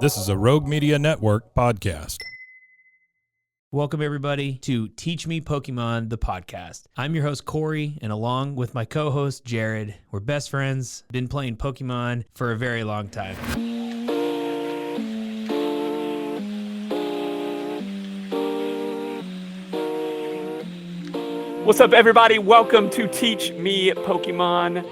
This is a Rogue Media Network podcast. Welcome, everybody, to Teach Me Pokemon, the podcast. I'm your host, Cory, and along with my co-host, Jared, we're best friends, been playing Pokemon for a very long time. What's up, everybody? Welcome to Teach Me Pokemon,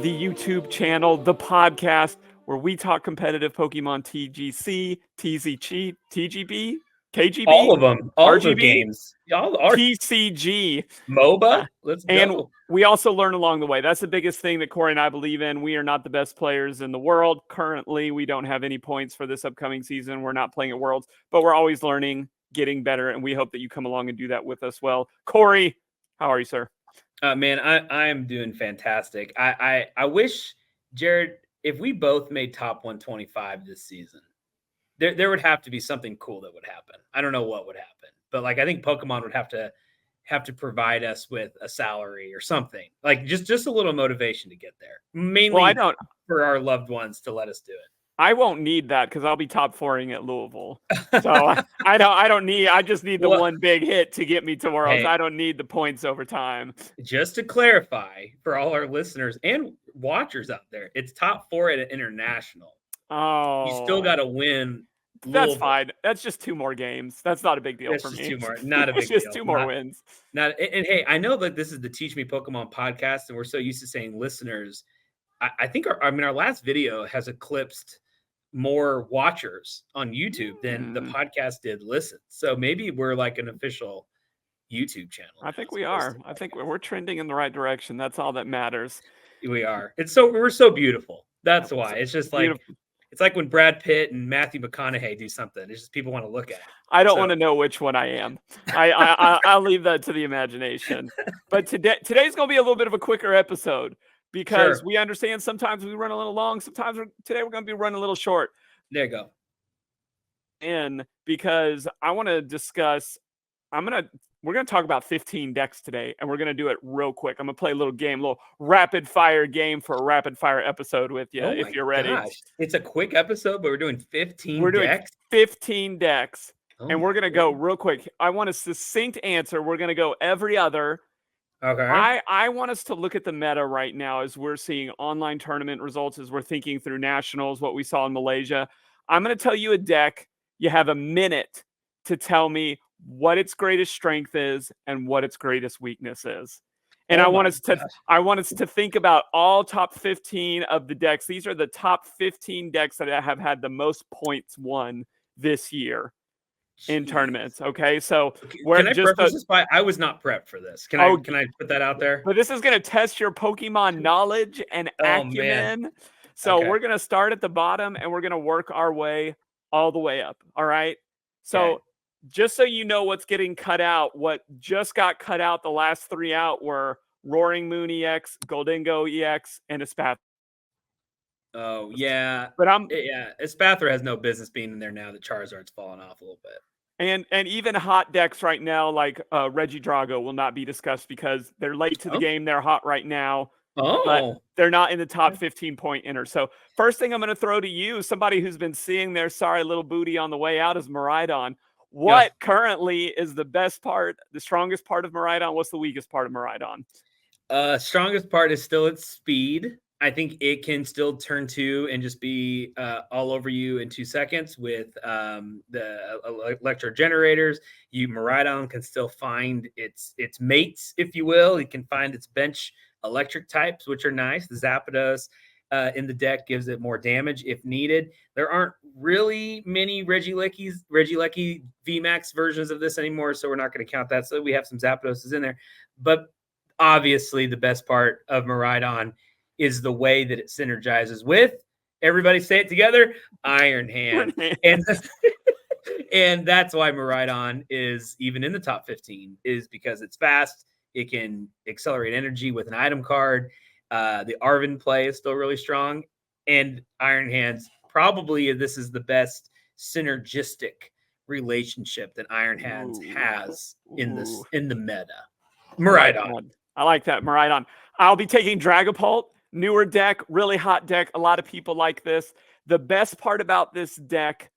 the YouTube channel, the podcast, where we talk competitive Pokemon TGC, TCG, TGB, KGB, all of them, all RGB, the games, y'all are TCG, MOBA. Let's and go. we also learn along the way. That's the biggest thing that Cory and I believe in. We are not the best players in the world. Currently, we don't have any points for this upcoming season. We're not playing at Worlds, but we're always learning, getting better, and we hope that you come along and do that with us. Well, Cory, how are you, sir? Man, I am doing fantastic. I wish, Jared, if we both made top 125 this season, there would have to be something cool that would happen. I don't know what would happen, but I think Pokemon would have to provide us with a salary or something, just a little motivation to get there. Mainly for our loved ones to let us do it. I won't need that because I'll be top 4ing at Louisville. So I just need the one big hit to get me to Worlds. Hey, I don't need the points over time. Just to clarify for all our listeners and watchers out there, it's top 4 at an international. Oh, you still got to win. That's fine. That's just 2 more games. That's not a big deal for me. 2 more, not a big deal. It's just 2 more wins. And hey, I know that this is the Teach Me Pokemon podcast, and we're so used to saying listeners. I think our last video has eclipsed more watchers on YouTube than the podcast did listen. So maybe we're like an official YouTube channel. I think we are. I think we're trending in the right direction. That's all that matters. We are. We're so beautiful. That's why. It's just like beautiful. It's like when Brad Pitt and Matthew McConaughey do something. It's just people want to look at it. I don't want to know which one I am. I'll leave that to the imagination. But today's going to be a little bit of a quicker episode because we understand sometimes we run a little long. Sometimes today we're going to be running a little short. There you go. And because I want to discuss, we're going to talk about 15 decks today, and we're going to do it real quick. I'm going to play a little rapid fire game for a rapid fire episode with you if you're ready. Gosh. It's a quick episode, but we're doing 15 We're decks. Doing 15 decks, and we're going to go real quick. I want a succinct answer. We're going to go every other. Okay. I want us to look at the meta right now as we're seeing online tournament results, as we're thinking through nationals, what we saw in Malaysia. I'm going to tell you a deck. You have a minute to tell me what its greatest strength is and what its greatest weakness is. And I want us to think about all top 15 of the decks. These are the top 15 decks that have had the most points won this year in tournaments. Okay. So can I preface this by I was not prepped for this. Can I put that out there? But this is going to test your Pokemon knowledge and acumen. Man. So we're going to start at the bottom and we're going to work our way all the way up. All right. So just so you know what's getting cut out, what just got cut out, the last 3 out were Roaring Moon EX, Goldingo EX, and Espathra. Oh, yeah. But Espathra has no business being in there now that Charizard's fallen off a little bit. And even hot decks right now, like Regidrago, will not be discussed because they're late to the game. They're hot right now. But they're not in the top 15 point inner. So first thing I'm going to throw to you, somebody who's been seeing their sorry little booty on the way out, is Miraidon. What currently is the best part, the strongest part of Miraidon? What's the weakest part of Miraidon? Strongest part is still its speed. I think it can still turn 2 and just be all over you in 2 seconds with the electro generators. Miraidon can still find its mates, if you will. It can find its bench electric types, which are nice. The Zapdos in the deck gives it more damage if needed. There aren't really many Regieleki VMAX versions of this anymore, so we're not going to count that. So we have some Zapdoses in there. But obviously the best part of Miraidon is the way that it synergizes with, everybody say it together, Iron Hand. And that's why Miraidon is even in the top 15, is because it's fast. It can accelerate energy with an item card. The Arven play is still really strong. And Iron Hands, probably this is the best synergistic relationship that Iron Hands has in the meta. Miraidon. I like that, Miraidon. I'll be taking Dragapult. Newer deck, really hot deck. A lot of people like this. The best part about this deck,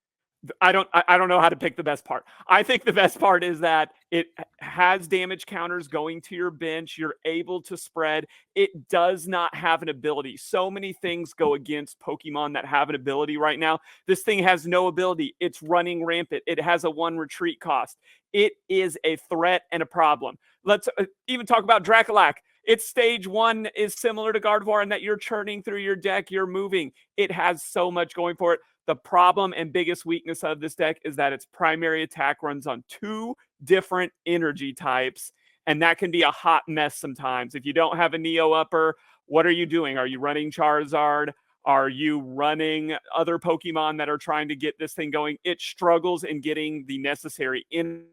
I don't know how to pick the best part. I think the best part is that it has damage counters going to your bench. You're able to spread. It does not have an ability. So many things go against Pokemon that have an ability right now. This thing has no ability. It's running rampant. It has a 1 retreat cost. It is a threat and a problem. Let's even talk about Draculac. Its stage 1 is similar to Gardevoir in that you're churning through your deck. You're moving. It has so much going for it. The problem and biggest weakness of this deck is that its primary attack runs on 2 different energy types, and that can be a hot mess sometimes. If you don't have a Neo Upper, what are you doing? Are you running Charizard? Are you running other Pokemon that are trying to get this thing going? It struggles in getting the necessary in.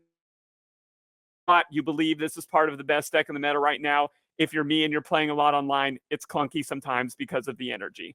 You believe this is part of the best deck in the meta right now. If you're me and you're playing a lot online, it's clunky sometimes because of the energy.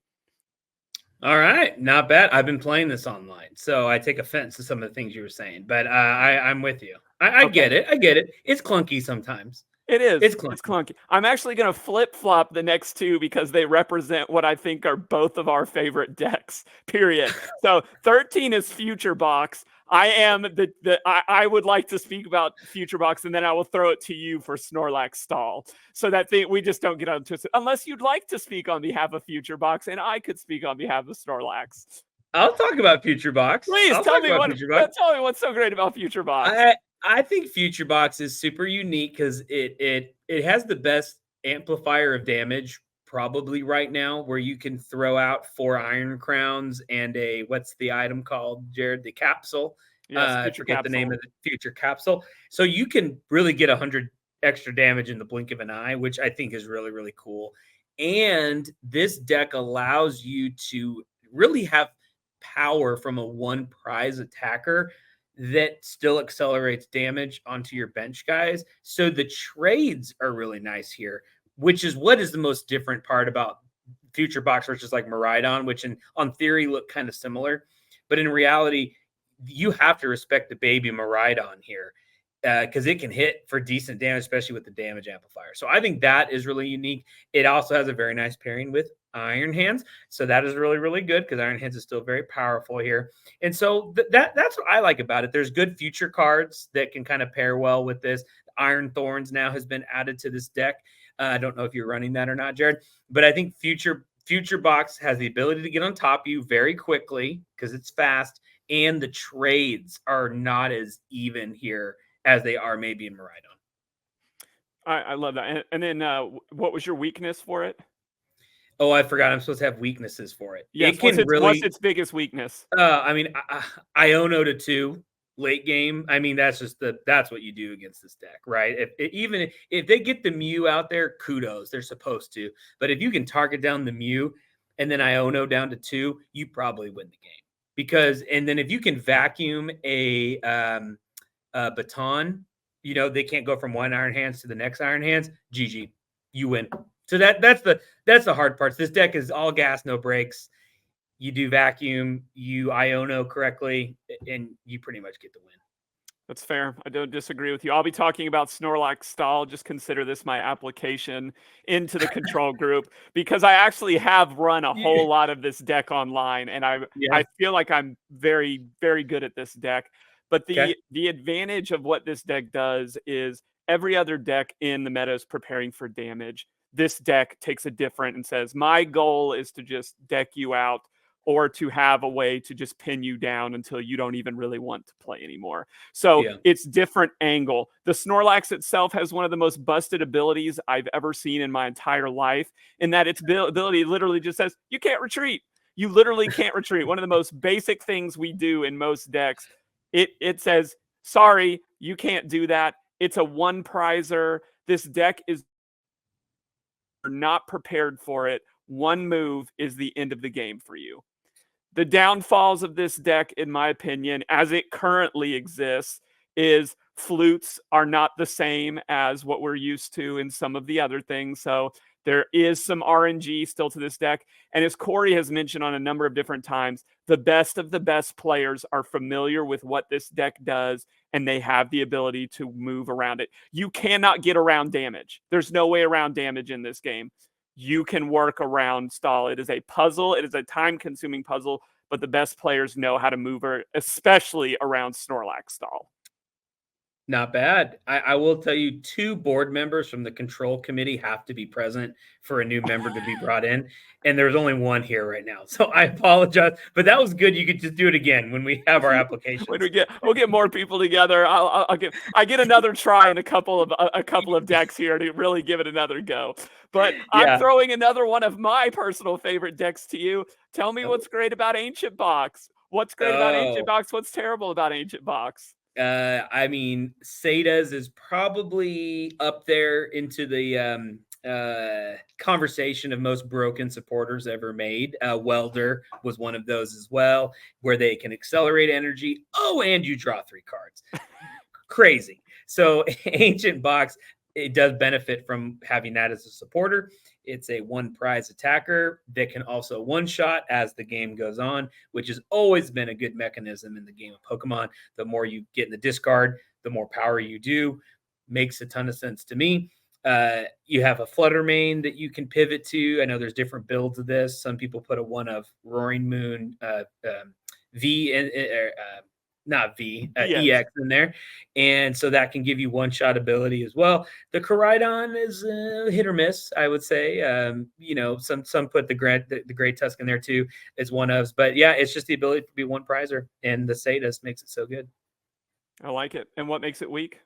All right, not bad. I've been playing this online, so I take offense to some of the things you were saying, but I'm with you. I get it. I get it. It's clunky sometimes. It is. It's clunky. It's clunky. I'm actually going to flip-flop the next 2 because they represent what I think are both of our favorite decks, period. So 13 is Future Box. I would like to speak about Future Box, and then I will throw it to you for Snorlax Stall. So that we just don't get onto it. Unless you'd like to speak on behalf of Future Box, and I could speak on behalf of Snorlax. I'll talk about Future Box. Please tell me what's so great about Future Box. I think Future Box is super unique because it has the best amplifier of damage probably right now, where you can throw out 4 Iron Crowns and what's the item called, Jared? The capsule. Yes, I forget the name of the Future Capsule. So you can really get 100 extra damage in the blink of an eye, which I think is really, really cool. And this deck allows you to really have power from a 1 prize attacker that still accelerates damage onto your bench guys. So the trades are really nice here, which is what is the most different part about Future Box versus like Miraidon, which on theory look kind of similar. But in reality, you have to respect the baby Miraidon here because it can hit for decent damage, especially with the damage amplifier. So I think that is really unique. It also has a very nice pairing with Iron Hands. So that is really, really good because Iron Hands is still very powerful here. And so that's what I like about it. There's good future cards that can kind of pair well with this. Iron Thorns now has been added to this deck. I don't know if you're running that or not, Jared, but I think Future Box has the ability to get on top of you very quickly because it's fast, and the trades are not as even here as they are maybe in Miraidon. I love that. And then what was your weakness for it? Oh, I forgot. I'm supposed to have weaknesses for it. Yes, what's its biggest weakness? I mean, Iono to 2 late game. I mean, that's what you do against this deck, right? Even if they get the Mew out there, kudos. They're supposed to. But if you can target down the Mew and then Iono down to 2, you probably win the game. And then if you can vacuum a baton, they can't go from 1 Iron Hands to the next Iron Hands. GG, you win. So that's the hard parts. This deck is all gas, no brakes. You do vacuum, you Iono correctly, and you pretty much get the win. That's fair. I don't disagree with you. I'll be talking about Snorlax Stall. Just consider this my application into the control group because I actually have run a whole lot of this deck online, and I feel like I'm very, very good at this deck. But the advantage of what this deck does is every other deck in the meta is preparing for damage. This deck takes a different and says, my goal is to just deck you out or to have a way to just pin you down until you don't even really want to play anymore. So it's different angle. The Snorlax itself has one of the most busted abilities I've ever seen in my entire life, in that its ability literally just says, you can't retreat. You literally can't retreat. One of the most basic things we do in most decks. It says, sorry, you can't do that. It's a 1 prizer. This deck is not prepared for it. 1 move is the end of the game for you. The downfalls of this deck, in my opinion, as it currently exists, is flutes are not the same as what we're used to in some of the other things. So there is some RNG still to this deck. And as Cory has mentioned on a number of different times, the best of the best players are familiar with what this deck does, and they have the ability to move around it. You cannot get around damage. There's no way around damage in this game. You can work around Stall. It is a puzzle. It is a time-consuming puzzle, but the best players know how to move her, especially around Snorlax stall. Not bad. I will tell you, 2 board members from the control committee have to be present for a new member to be brought in. And there's only 1 here right now. So I apologize, but that was good. You could just do it again when we have our applications. When we'll get more people together. I get another try in a couple of decks here to really give it another go. But I'm throwing another one of my personal favorite decks to you. Tell me what's great about Ancient Box. What's great about Ancient Box? What's terrible about Ancient Box? I mean, Setas is probably up there into the conversation of most broken supporters ever made. Welder was one of those as well, where they can accelerate energy. Oh, and you draw 3 cards. Crazy. So Ancient Box, it does benefit from having that as a supporter. It's a 1 prize attacker that can also one-shot as the game goes on, which has always been a good mechanism in the game of Pokemon. The more you get in the discard, the more power you do. Makes a ton of sense to me. You have a Flutter Mane that you can pivot to. I know there's different builds of this. Some people put a 1 of Roaring Moon EX in there. And so that can give you one-shot ability as well. The Miraidon is hit or miss, I would say. Some put the Great Tusk in there too as one of. But yeah, it's just the ability to be 1 prizer, and the Setas makes it so good. I like it. And what makes it weak?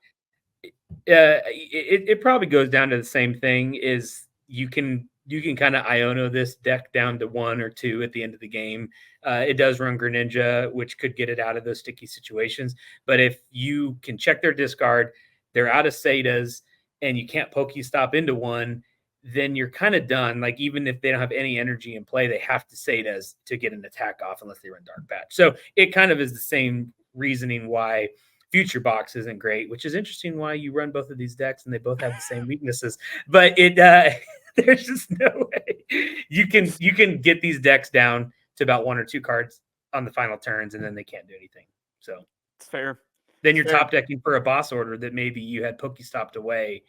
It probably goes down to the same thing. Is you can kind of Iono this deck down to 1 or 2 at the end of the game. It does run Greninja, which could get it out of those sticky situations. But if you can check their discard, they're out of Setas, and you can't Pokestop into 1, then you're kind of done. Like, even if they don't have any energy in play, they have to Setas to get an attack off unless they run Dark Patch. So it kind of is the same reasoning why Future Box isn't great, which is interesting why you run both of these decks and they both have the same weaknesses. But there's just no way you can get these decks down to about 1 or 2 cards on the final turns, and then they can't do anything. So it's fair. Then you're top decking for a boss order that maybe you had Pokestopped away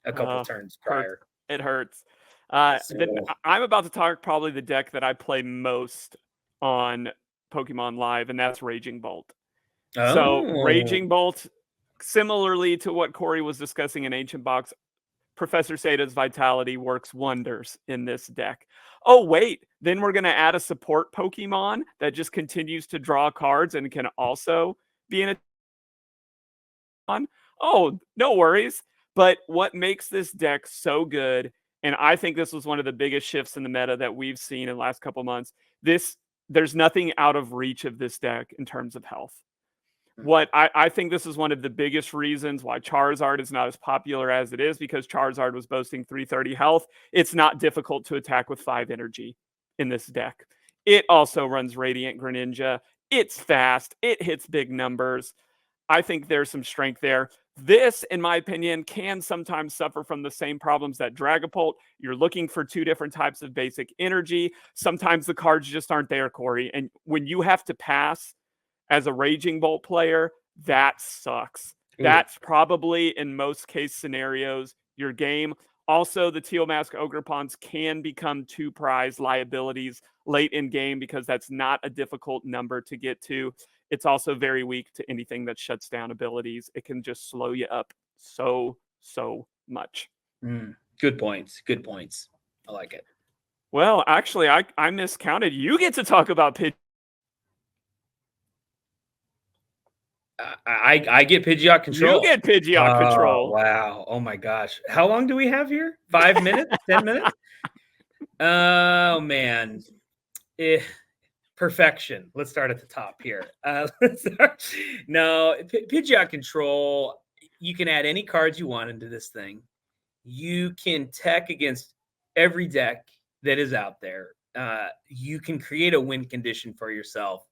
a couple turns prior. It hurts. Then I'm about to talk probably the deck that I play most on Pokemon Live, and that's Raging Bolt. So Raging Bolt, similarly to what Cory was discussing in Ancient Box, Professor Seta's Vitality works wonders in this deck. Oh, wait, then we're going to add a support Pokemon that just continues to draw cards and can also be in a... Oh, no worries. But what makes this deck so good, and I think this was one of the biggest shifts in the meta that we've seen in the last couple months, there's nothing out of reach of this deck in terms of health. What I think this is one of the biggest reasons why Charizard is not as popular as it is, because Charizard was boasting 330 health. It's not difficult to attack with 5 energy in this deck. It also runs Radiant Greninja. It's fast. It hits big numbers. I think there's some strength there. This, in my opinion, can sometimes suffer from the same problems that Dragapult. You're looking for 2 different types of basic energy. Sometimes the cards just aren't there, Cory. And when you have to pass as a Raging Bolt player, that sucks. Ooh. That's probably, in most case scenarios, your game. Also, the Teal Mask Ogrepons can become 2 prize liabilities late in game because that's not a difficult number to get to. It's also very weak to anything that shuts down abilities. It can just slow you up so much. Good points. I like it. Well, actually, I miscounted. You get to talk about Pidgeot. I get Pidgeot control. You get Pidgeot control. Wow. Oh my gosh. How long do we have here? 5 minutes? 10 minutes? Oh man. Perfection. Let's start at the top here. No, Pidgeot control, you can add any cards you want into this thing. You can tech against every deck that is out there. You can create a win condition for yourself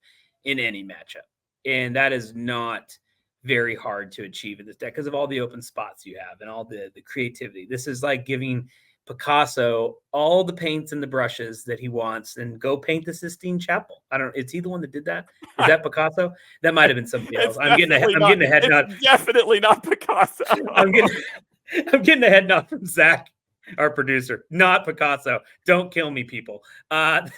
in any matchup. And that is not very hard to achieve in this deck because of all the open spots you have and all the creativity. This is like giving Picasso all the paints and the brushes that he wants and go paint the Sistine Chapel. I don't know. Is he the one that did that? Is that Picasso? That might have been somebody else. I'm getting a head nod. Definitely not Picasso. I'm getting a head nod from Zach, our producer. Not Picasso. Don't kill me, people. The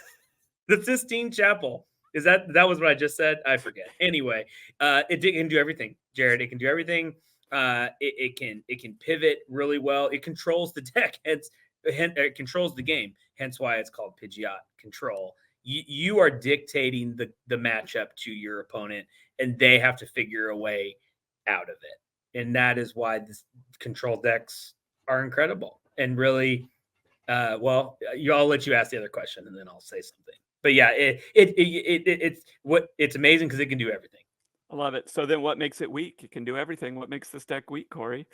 Sistine Chapel Is that was what I just said? I forget. Anyway, it can do everything, Jared. It can do everything. It can pivot really well. It controls the deck. It controls the game. Hence why it's called Pidgeot control. You are dictating the matchup to your opponent, and they have to figure a way out of it. And that is why this control decks are incredible. And really, I'll let you ask the other question, and then I'll say something. But yeah, it's amazing because it can do everything. I love it. So then what makes it weak? It can do everything. What makes this deck weak, Cory?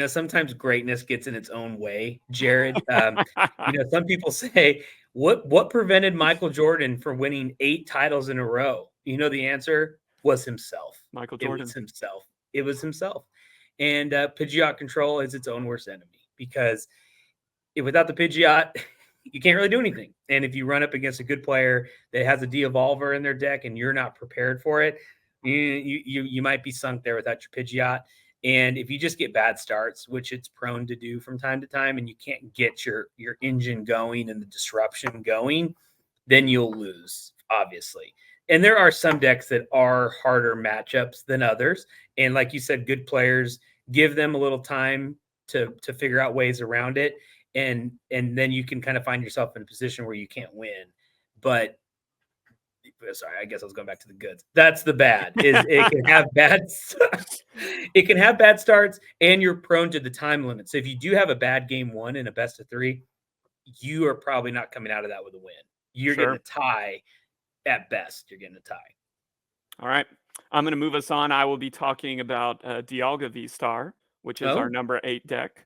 Sometimes greatness gets in its own way, Jared. Some people say, what prevented Michael Jordan from winning 8 titles in a row? The answer was himself. Michael Jordan. It was himself. And Pidgeot control is its own worst enemy because without the Pidgeot, you can't really do anything. And if you run up against a good player that has a de-evolver in their deck and you're not prepared for it, you might be sunk there without your Pidgeot. And if you just get bad starts, which it's prone to do from time to time, and you can't get your engine going and the disruption going, then you'll lose, obviously. And there are some decks that are harder matchups than others. And like you said, good players, give them a little time to figure out ways around it. And then you can kind of find yourself in a position where you can't win. But sorry, I guess I was going back to the goods. That's the bad. It can have it can have bad starts, and you're prone to the time limit. So if you do have a bad game 1 in a best of 3, you are probably not coming out of that with a win. You're getting a tie at best. You're getting a tie. All right. I'm going to move us on. I will be talking about Dialga Vstar, which is our number 8 deck.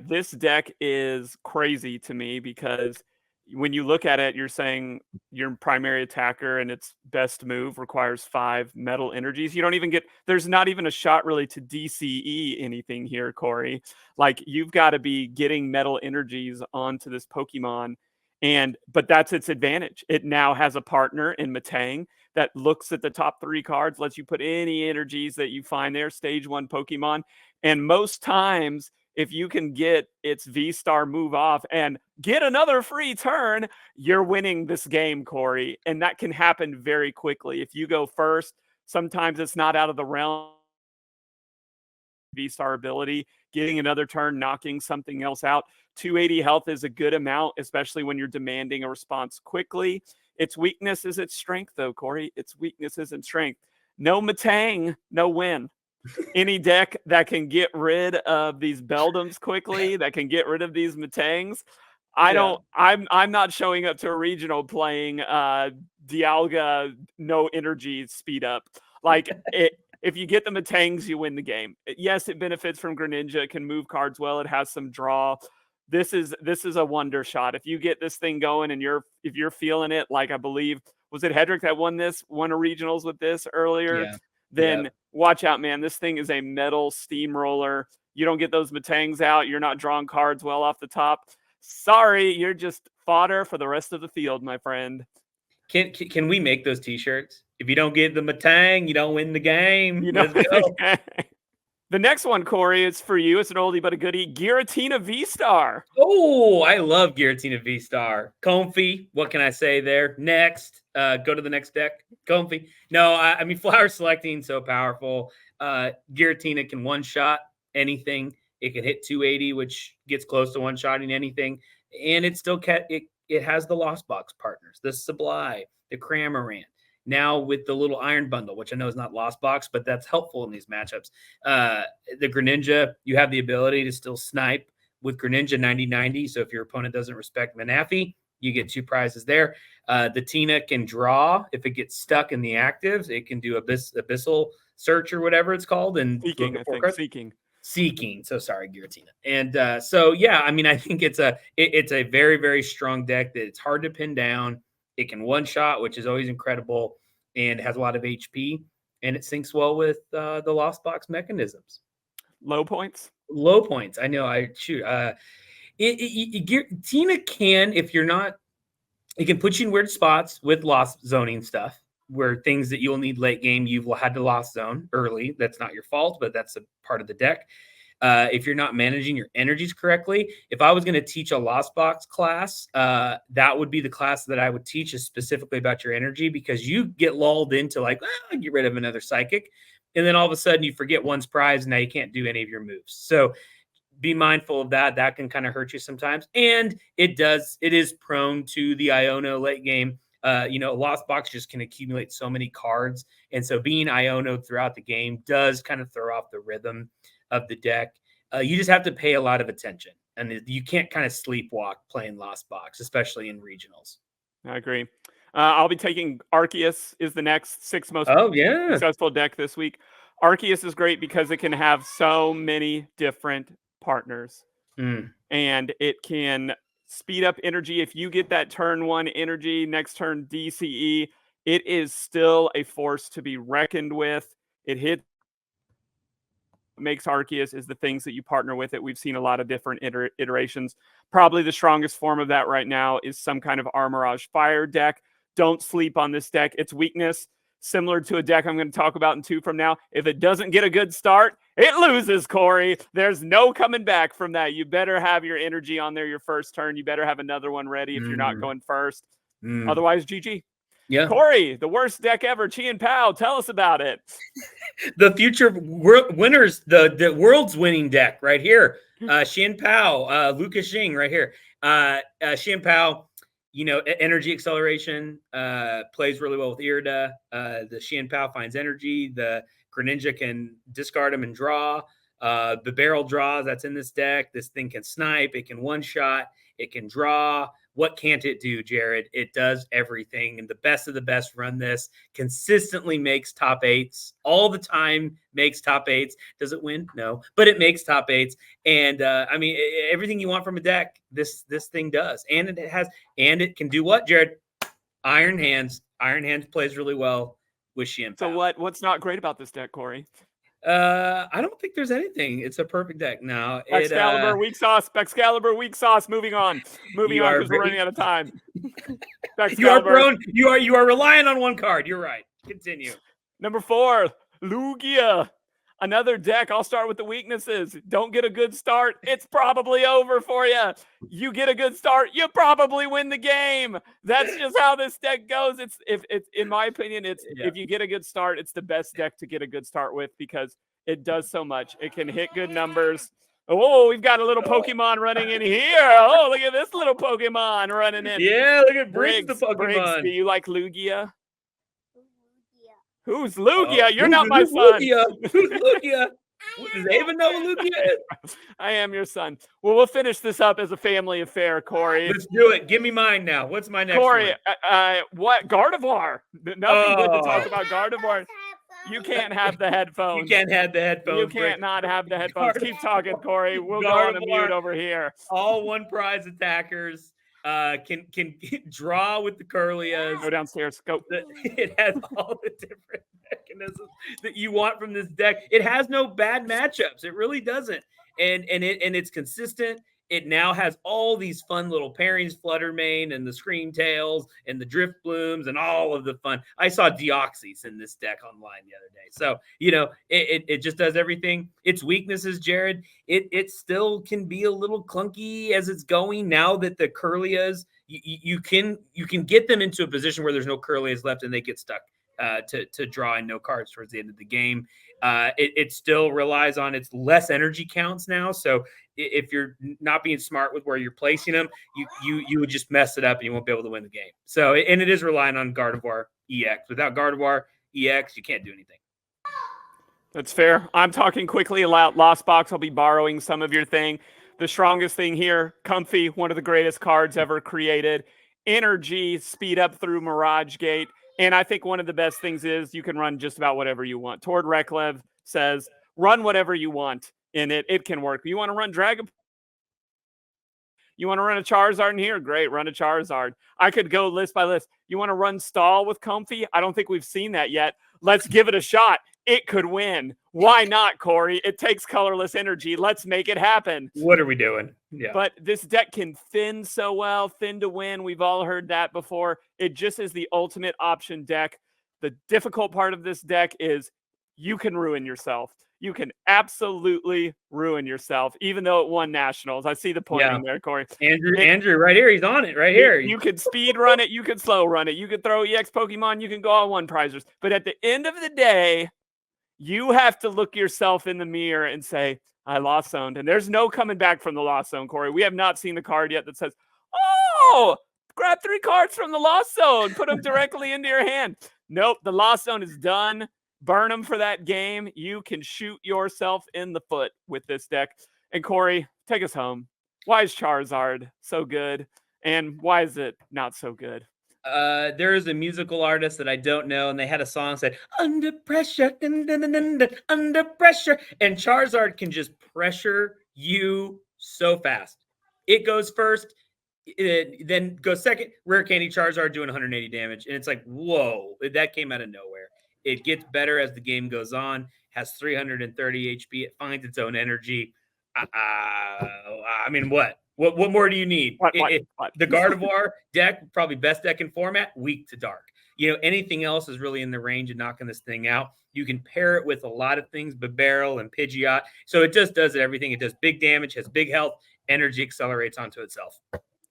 This deck is crazy to me because when you look at it, you're saying your primary attacker and its best move requires 5 metal energies. You don't even there's not even a shot really to DCE anything here, Cory. Like, you've got to be getting metal energies onto this Pokemon. But that's its advantage. It now has a partner in Metang that looks at the top 3 cards, lets you put any energies that you find there, stage 1 Pokemon. And most times, if you can get its V-Star move off and get another free turn, you're winning this game, Cory. And that can happen very quickly. If you go first, sometimes it's not out of the realm of V-Star ability. Getting another turn, knocking something else out. 280 health is a good amount, especially when you're demanding a response quickly. Its weakness is its strength, though, Cory. Its weakness isn't strength. No Metang, no win. Any deck that can get rid of these Beldums quickly, that can get rid of these Metangs, I'm not showing up to a regional playing Dialga no energy speed up. Like, if you get the Metangs, you win the game. Yes, it benefits from Greninja. It can move cards well. It has some draw. This is a wonder shot. If you get this thing going and if you're feeling it, like I believe, was it Hedrick that won a regionals with this earlier? Yeah. Then watch out, man. This thing is a metal steamroller. You don't get those Metangs out, you're not drawing cards well off the top. Sorry, you're just fodder for the rest of the field, my friend. Can we make those T-shirts? If you don't get the Metang, you don't win the game. Let's go. The next one, Cory, is for you. It's an oldie but a goodie. Giratina Vstar. Oh, I love Giratina Vstar. Comfy. What can I say there? Next. Go to the next deck. Comfy. No, I mean, flower selecting, so powerful. Giratina can one-shot anything. It can hit 280, which gets close to one-shotting anything. And it still it has the Lost Box partners, the Sublime, the Cramorant. Now with the little Iron Bundle, which I know is not Lost Box, but that's helpful in these matchups. The Greninja, you have the ability to still snipe with Greninja 90-90. So if your opponent doesn't respect Manaphy, you get 2 prizes there. The Tina can draw. If it gets stuck in the actives, it can do Abyssal Search or whatever it's called. And Seeking. So sorry, Giratina. And I think it's a very, very strong deck that it's hard to pin down. It can one-shot, which is always incredible, and has a lot of HP, and it syncs well with the Lost Box mechanisms. Low points? Low points. I know. Tina can, if you're not, it can put you in weird spots with lost zoning stuff, where things that you'll need late game, you've had to lost zone early. That's not your fault, but that's a part of the deck. if you're not managing your energies correctly. If I was going to teach a Lost Box class, that would be the class that I would teach, is specifically about your energy, because you get lulled into like, I'll get rid of another psychic. And then all of a sudden you forget one's prize and now you can't do any of your moves. So be mindful of that. That can kind of hurt you sometimes. And it is prone to the Iono late game. Lost Box just can accumulate so many cards. And so being Iono'd throughout the game does kind of throw off the rhythm of the deck. You just have to pay a lot of attention. And you can't kind of sleepwalk playing Lost Box, especially in regionals. I agree. I'll be taking Arceus is the next sixth most successful deck this week. Arceus is great because it can have so many different partners. And it can speed up energy. If you get that turn 1 energy, next turn DCE, it is still a force to be reckoned with. It hits, makes Arceus is the things that you partner with it. We've seen a lot of different iterations. Probably the strongest form of that right now is some kind of Armorage Fire deck. Don't sleep on this deck. Its weakness, similar to a deck I'm going to talk about in 2 from now, if it doesn't get a good start, it loses, Corey. There's no coming back from that. You better have your energy on there your first turn. You better have another one ready if you're not going first. Otherwise, GG. Yeah. Corey, the worst deck ever, Chien-Pao. Tell us about it. The future winners, the world's winning deck right here. Chien-Pao, Lucas Xing right here. Chien-Pao, energy acceleration, plays really well with Irida. The Chien-Pao finds energy. The Greninja can discard him and draw. The barrel draws that's in this deck. This thing can snipe. It can one-shot. It can draw. What can't it do, Jared? It does everything. And the best of the best run this. Consistently makes top 8s. All the time makes top 8s. Does it win? No. But it makes top 8s. And, everything you want from a deck, this thing does. And it can do what, Jared? Iron Hands. Iron Hands plays really well with Chien-Pao. So what's not great about this deck, Corey? I don't think there's anything. It's a perfect deck now. Excalibur, weak sauce. Excalibur, weak sauce. Moving on because we're running out of time. You are prone. You are relying on one card. You're right. Continue. Number 4, Lugia. Another deck. I'll start with the weaknesses. Don't get a good start. It's probably over for you. You get a good start, you probably win the game. That's just how this deck goes. It's in my opinion, if you get a good start, it's the best deck to get a good start with because it does so much. It can hit good numbers. Oh, we've got a little Pokemon running in here. Oh, look at this little Pokemon running in. Yeah, look at Briggs the Pokemon. Briggs, do you like Lugia? Who's Lugia? You're not my son. Who's Lugia? Does they even know what Lugia is? I am your son. Well, we'll finish this up as a family affair, Corey. Let's do it. Give me mine now. What's my next Corey, one? what? Gardevoir. Nothing good to talk about Gardevoir. You can't have the headphones. You can't have the headphones. You can't not have the headphones. Keep talking, Corey. We'll go on a mute over here. All one prize attackers. Can draw with the Curlias. Go downstairs. Go. It has all the different mechanisms that you want from this deck. It has no bad matchups. It really doesn't. And it's consistent. It now has all these fun little pairings, Fluttermane and the Scream Tails and the Drift Blooms and all of the fun. I saw Deoxys in this deck online the other day. So, it just does everything. Its weaknesses, Jared, it still can be a little clunky as it's going now that the Curlias, you can get them into a position where there's no Curlias left and they get stuck to drawing no cards towards the end of the game. It still relies on its less energy counts now. So if you're not being smart with where you're placing them, you would just mess it up and you won't be able to win the game. So, and it is relying on Gardevoir EX. Without Gardevoir EX, you can't do anything. That's fair. I'm talking quickly about Lost Box. I'll be borrowing some of your thing. The strongest thing here, Comfy, one of the greatest cards ever created. Energy, speed up through Mirage Gate. And I think one of the best things is you can run just about whatever you want. Tord Reklev says, run whatever you want in it. It can work. You want to run Dragapult? You want to run a Charizard in here? Great, run a Charizard. I could go list by list. You want to run Stall with Comfy? I don't think we've seen that yet. Let's give it a shot. It could win. Why not, Corey? It takes colorless energy. Let's make it happen. What are we doing? Yeah. But this deck can thin so well, thin to win. We've all heard that before. It just is the ultimate option deck. The difficult part of this deck is you can ruin yourself. you can absolutely ruin yourself, even though it won nationals. I see the pointing there, Corey. Andrew, right here. He's on it right here. You can speed run it. You can slow run it. You can throw EX Pokemon. You can go all one prizers. But at the end of the day, you have to look yourself in the mirror and say, I lost zoned. And there's no coming back from the lost zone, Corey. We have not seen the card yet that says, oh, grab 3 cards from the lost zone. Put them directly into your hand. Nope, the lost zone is done. Burn them for that game. You can shoot yourself in the foot with this deck. And Corey, take us home. Why is Charizard so good? And why is it not so good? There is a musical artist that I don't know, and they had a song that said, under pressure, dun, dun, dun, dun, dun, under pressure. And Charizard can just pressure you so fast. It goes first, then goes second. Rare Candy Charizard doing 180 damage. And it's like, whoa, that came out of nowhere. It gets better as the game goes on, has 330 HP. It finds its own energy. I mean, what more do you need? What? The Gardevoir deck, probably best deck in format, weak to dark. Anything else is really in the range of knocking this thing out. You can pair it with a lot of things, Barrel and Pidgeot. So it just does everything. It does big damage, has big health, energy accelerates onto itself.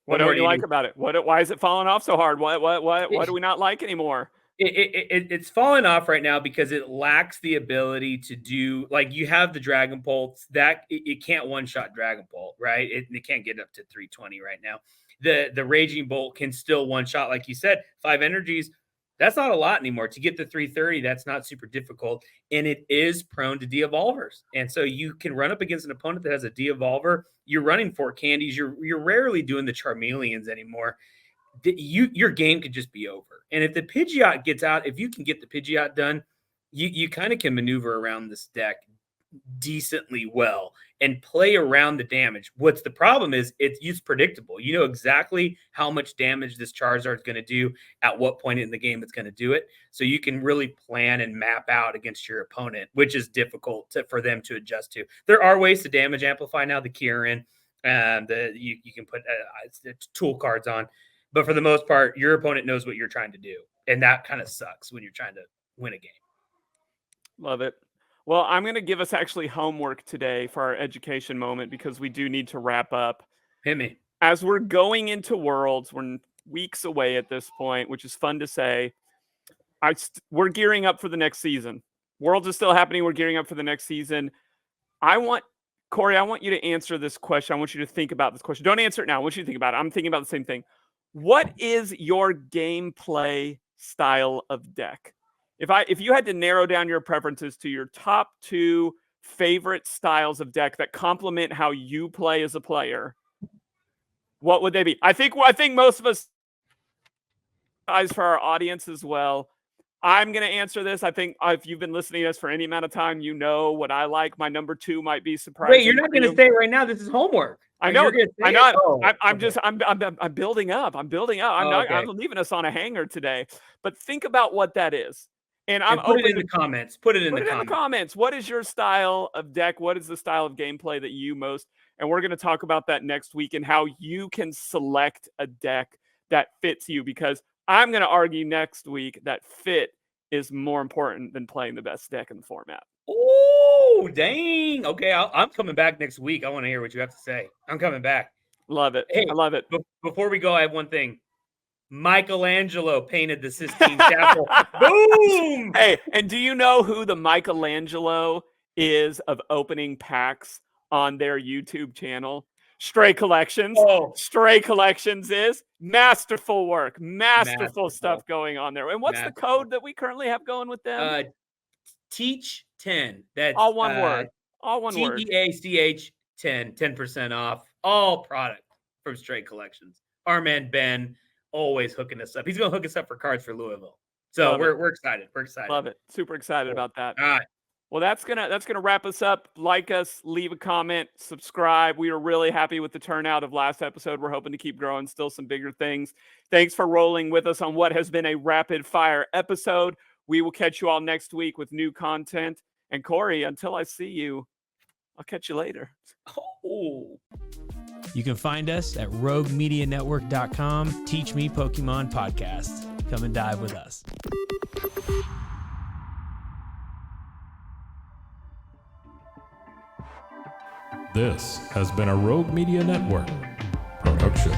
What don't you like about it? Why is it falling off so hard? What do we not like anymore? It's falling off right now because it lacks the ability to do, like, you have the Dragapult that it can't one-shot Dragapult, right? It can't get up to 320 right now. The Raging Bolt can still one-shot, like you said, 5 energies. That's not a lot anymore. To get the 330, that's not super difficult, and it is prone to de-evolvers. And so you can run up against an opponent that has a de-evolver. You're running 4 candies. You're rarely doing the Charmeleons anymore. Your game could just be over. And if the Pidgeot gets out, if you can get the Pidgeot done, you kind of can maneuver around this deck decently well and play around the damage. What's the problem is it's predictable. You know exactly how much damage this Charizard is going to do at what point in the game it's going to do it. So you can really plan and map out against your opponent, which is difficult for them to adjust to. There are ways to damage amplify now, the Kieran, you can put tool cards on. But for the most part, your opponent knows what you're trying to do. And that kind of sucks when you're trying to win a game. Love it. Well, I'm going to give us actually homework today for our education moment because we do need to wrap up. Hit me. As we're going into Worlds, we're weeks away at this point, which is fun to say. We're gearing up for the next season. Worlds is still happening. We're gearing up for the next season. Corey, I want you to answer this question. I want you to think about this question. Don't answer it now. I want you to think about it. I'm thinking about the same thing. What is your gameplay style of deck? If you had to narrow down your preferences to your top 2 favorite styles of deck that complement how you play as a player, what would they be? I think most of us, guys, for our audience as well, I'm going to answer this. I think if you've been listening to us for any amount of time, you know what I like. My number 2 might be surprising. Wait, you're not going to say it right now. This is homework. I know. I'm building up. I'm not leaving us on a hanger today. But think about what that is. And put it in the comments. Put it in the comments. What is your style of deck? What is the style of gameplay that you most? And we're going to talk about that next week and how you can select a deck that fits you. Because I'm going to argue next week that fit is more important than playing the best deck in the format. Oh, dang. Okay, I'm coming back next week. I want to hear what you have to say. I'm coming back. Love it. Hey, I love it. Before we go, I have one thing. Michelangelo painted the Sistine Chapel. Boom! Hey, and do you know who the Michelangelo is of opening packs on their YouTube channel? Stray Collections. Oh. Stray Collections is masterful work. Masterful stuff going on there. And what's the code that we currently have going with them? Teach 10. That's all one word. All one word. TEACH 10% off all product from Stray Collections. Our man Ben always hooking us up. He's going to hook us up for cards for Louisville. So we're excited. We're excited. Love it. Super excited about that. All right. Well, that's gonna wrap us up. Like us, leave a comment, subscribe. We are really happy with the turnout of last episode. We're hoping to keep growing, still some bigger things. Thanks for rolling with us on what has been a rapid fire episode. We will catch you all next week with new content. And Corey, until I see you, I'll catch you later. Oh. You can find us at roguemedianetwork.com. Teach Me Pokemon Podcast. Come and dive with us. This has been a Rogue Media Network production.